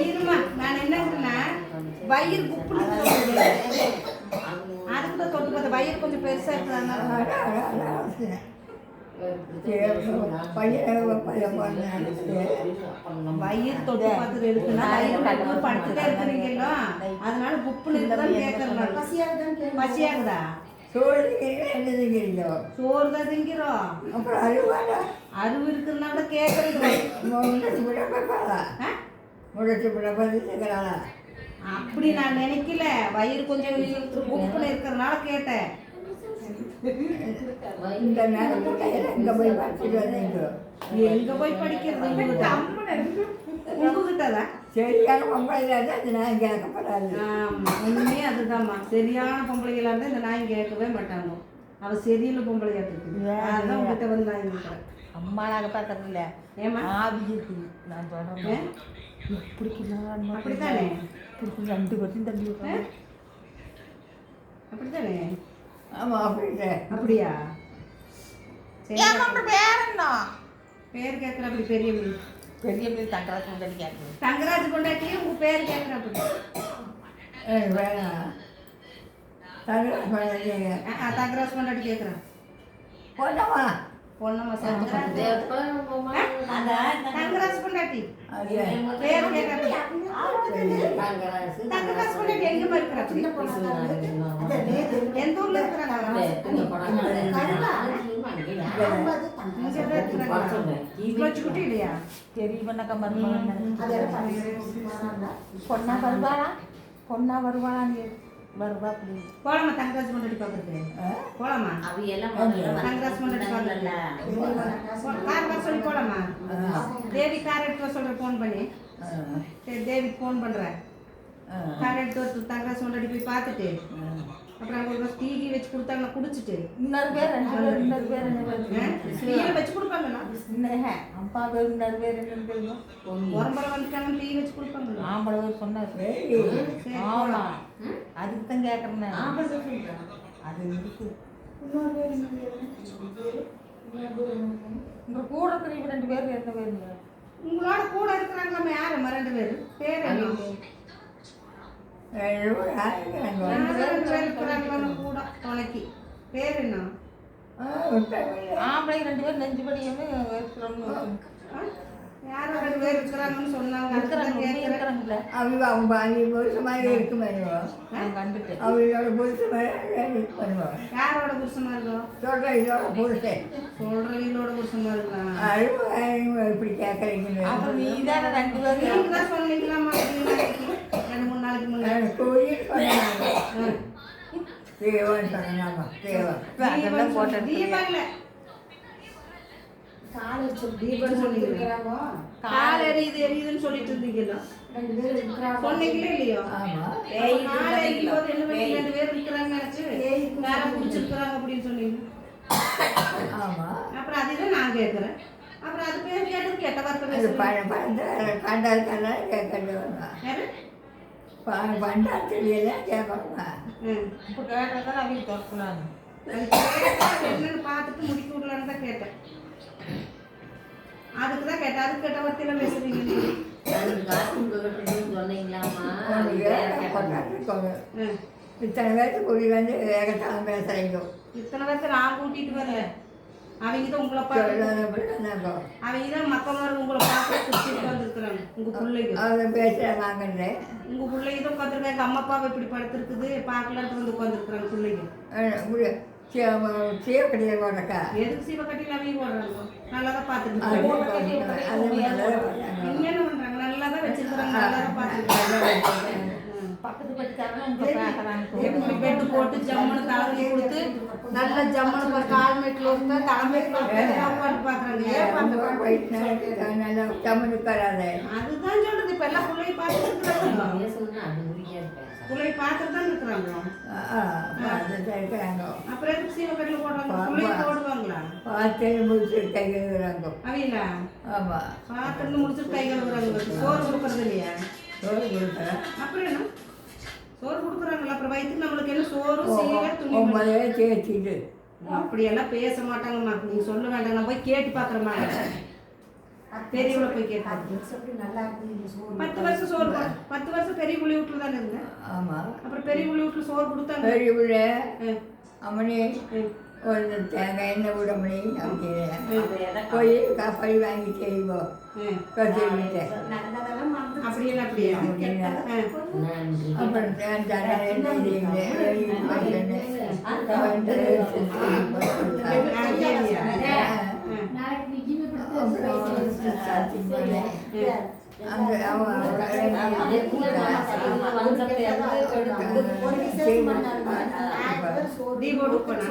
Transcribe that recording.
இருமா நான் என்னன்னா வயிறு குப்புன்னு அதுக்கு தொட்டு பார்த்த வயிறு கொஞ்சம் பெருசா இருக்கிறதுனால வயிறு தொட்டு பார்த்து இருக்குன்னா வயிறு படுத்துட்டே இருக்கிறீங்களோ அதனால குப்புன்னு இருக்குதான்னு கேட்கறேன். பசியாகுதா? சோறு தான் திங்கிறோம். அப்புறம் அருவு இருக்குதுனால கேட்கறது அப்படி நான் நினைக்கல. வயிறு கொஞ்சம் உப்புன்னு இருக்கிறதுனால கேட்டேன். எங்க போய் படிக்கிறது உங்ககிட்டதான் சரியான பொம்பளைகளா இருந்தா இந்த நாய் கேட்கப்படாது. உண்மையே அதுதான்மா, சரியான பொம்பளைகளா இருந்தா இந்த நாய் கேட்கவே மாட்டாங்க. அவ சரியில்லை பொம்பளையா இருக்குது. அதான் உங்ககிட்ட வந்து நாய் இருக்கிறேன். அம்மா நாங்கள் பார்க்கறது இல்லை. ஏமா ஆவி இருக்குது நான் சொல்கிறேன். பிடிக்கலாம் அப்படித்தானே? பிடிக்கும் 2 வருஷம் தள்ளி அப்படித்தானே? ஆமாம் அப்படின்ட்டு. அப்படியா? பேர் என்ன பேர் கேட்குற? அப்படி பெரிய மீன் தங்கராஜ் கொண்டாடி கேட்குறேன். தங்கராஜ் கொண்டாட்டி உங்கள் பேர் கேட்குற? அப்படி வேணாம். தங்கராஜ் கொண்டாடி கேட்குறேன். பொன்னம்மா பொன்னம்மா தங்கராஜ் கொண்டாட்டி பேர் கேட்குற? தங்கராஜ் கொண்டாட்டி எங்கே இருக்கிற? எந்த ஊரில் இருக்கிறாங்க? குட்டி இல்லையா? தெரியுமன்னாக்கா பொண்ணா வருவாளா? பொண்ணா வருவாளான்னு வருவா. அப்படி போலாமா தங்கராஜ் கொண்டாடி பார்க்குறது? போலாமா? தங்கராஜ் கொண்டாடி பார்க்கல கார் வர சொல்லி போலாமா? தேவி கார் எடுத்து சொல்கிறேன் ஃபோன் பண்ணி. சரி தேவிக்கு ஃபோன் பண்ணுறேன். கார் எடுத்து தங்கராஜ் கொண்டாடி போய் பார்த்துட்டு அப்புறம் அங்கே ஒரு டீ வச்சு கொடுத்தாங்க குடிச்சிட்டு இன்னொரு பேர் வச்சு கொடுப்பாங்களா? அப்பா பேர் இன்னொரு பேர் என்ன உரம்பரை வந்துட்டாங்க டீ வச்சு கொடுப்பாங்க. ஆம்பளை பேர் சொன்னார். அதுக்கு தான் கேட்குறேன். அது இருக்கு. உங்கள் கூட இருக்கிற 2 பேர் என்ன பேருங்க? உங்களோட கூட இருக்கிறாங்களாம்மா? யாரம்மா 2 பேர்? பேர் என்ன? கூட துணைக்கு பேர் என்ன? ஆம்பளை 2 பேர் நெஞ்சு படியாம யாரும் 2 பேர் இருக்கிறாங்கன்னு சொன்னாங்க. அவங்க புருஷமாக இருக்கும். அவங்களோட புருஷமாக பண்ணுவாங்க. யாரோட புருஷமாக இருக்கும்? சொல்கிறவங்களோட புருஷன். சொல்கிறவங்களோட புருஷமாக இருக்கலாம். இப்படி கேட்குறீங்க. அப்புறம் நீ தானே 2 பேர் நீங்கள் தான் சொன்னீங்களாம்மா 2-3 நாளைக்கு முன்னாடி கோயில் சொன்னாங்க. தேவன் சொன்னாங்க. தேவன் போட்ட தீபாவளி கால் எரியுதுன்னு சொல்லிட்டு இருந்தீங்களா? 2 பேர் இருக்கிறாங்க சொன்னீங்களே இல்லையோ? கால் எரியும் போது என்ன பண்ணி 2 பேர் இருக்கிறாங்க வேற பிடிச்சிருக்கிறாங்க அப்படின்னு சொன்னீங்க. ஆமா அப்புறம் அதுதான் நான் கேட்குறேன். அப்புறம் அது பேர் கேட்டது கெட்ட வார்த்தை பண்டாருக்கெல்லாம் கேட்கறது பண்டாரத்துல கேட்கணுமா? இப்போ கேட்டதான் அவங்க திறக்கலாங்க. என்னன்னு பார்த்துட்டு முடிக்க விடலான்னு தான் கேட்டேன். அதுக்கு தான் கேட்டேன். அதுக்கு கேட்ட வார்த்தையெல்லாம் பேசுறீங்க. இத்தனை பேருக்கு கூட்டி வந்து வேகத்தான் பேசுறீங்க. இத்தனை பேருக்கு நான் கூட்டிட்டு வரல. அவங்க தான் உங்களை பார்த்து அவங்க தான் மக்கள் உங்களை பார்த்து சுற்றிட்டு வந்துருக்குறாங்க. உங்கள் பிள்ளைங்க அதை பேசுகிறாங்க. உங்கள் பிள்ளைங்க தான் உட்காந்துருக்காங்க. எங்கள் அம்மா அப்பாவை இப்படி படுத்துருக்குது பார்க்கலான்ட்டு வந்து உட்காந்துருக்குறாங்க பிள்ளைங்க. சீவக்கட்டியில் போடுறக்கா எதுக்கு சீவக்கட்டியில் அவங்க போடுறாங்க? நல்லா தான் பார்த்துருக்காங்க. என்ன பண்ணுறாங்க? நல்லா தான் வச்சுருக்குறாங்க. நல்லா தான் பார்த்துருக்காங்க. பக்கத்து பக்கத்து பெட்டு போட்டு ஜம்மனு தலைமை கொடுத்து நல்ல ஜம்மனு கால் மேட்டில் இருந்தா தலைமைட்டில் பார்க்குறாங்க. நல்லா ஜம்மனு தராது. அதுதான் சொல்றது. இப்போ எல்லாம் பிள்ளைய பார்த்துட்டு பிள்ளைய பார்த்துட்டு தான் இருக்கிறாங்க. அப்புறம் எதுக்கு சீவக்கட்டில் போடுறாங்க? பிள்ளைய போடுவாங்களா? பார்த்து முடிச்சுட்டு கை கழுவுறாங்க. அவங்களா? ஆமாம் பார்த்துட்டு முடிச்சுட்டு கை கழுவுறாங்க. சோறு கொடுக்குறது இல்லையா? சோறு கொடுக்குறேன். அப்புறம் என்ன சோறு கொடுக்குறாங்களா? அப்புறம் வயிற்றுக்கு நம்மளுக்கு என்ன சோறு சீலை துணி தேய்ச்சிட்டு அப்படியெல்லாம் பேச மாட்டாங்கம்மா. நீங்கள் சொல்ல வேண்டாம். நான் போய் கேட்டு பார்க்குறேம்மா. பெரியவளை போய் கேட்டேன். 10 வருஷம் சோறு 10 வருஷம் பெரிய புள்ளி வீட்டில் தானே இருந்தேன். ஆமாம். அப்புறம் பெரிய புள்ளி வீட்டில் சோறு கொடுத்தாங்க. பெரிய பிள்ளை அம்மனி ஒரு தேங்காய் எண்ணெய் விட முடியும் அப்படின்னு போய் பழி வாங்கி செய்வோம் கற்றுக்கிட்டேன். அப்படியெல்லாம் அப்படியா? அப்புறம் அங்கே தீபோடு போனா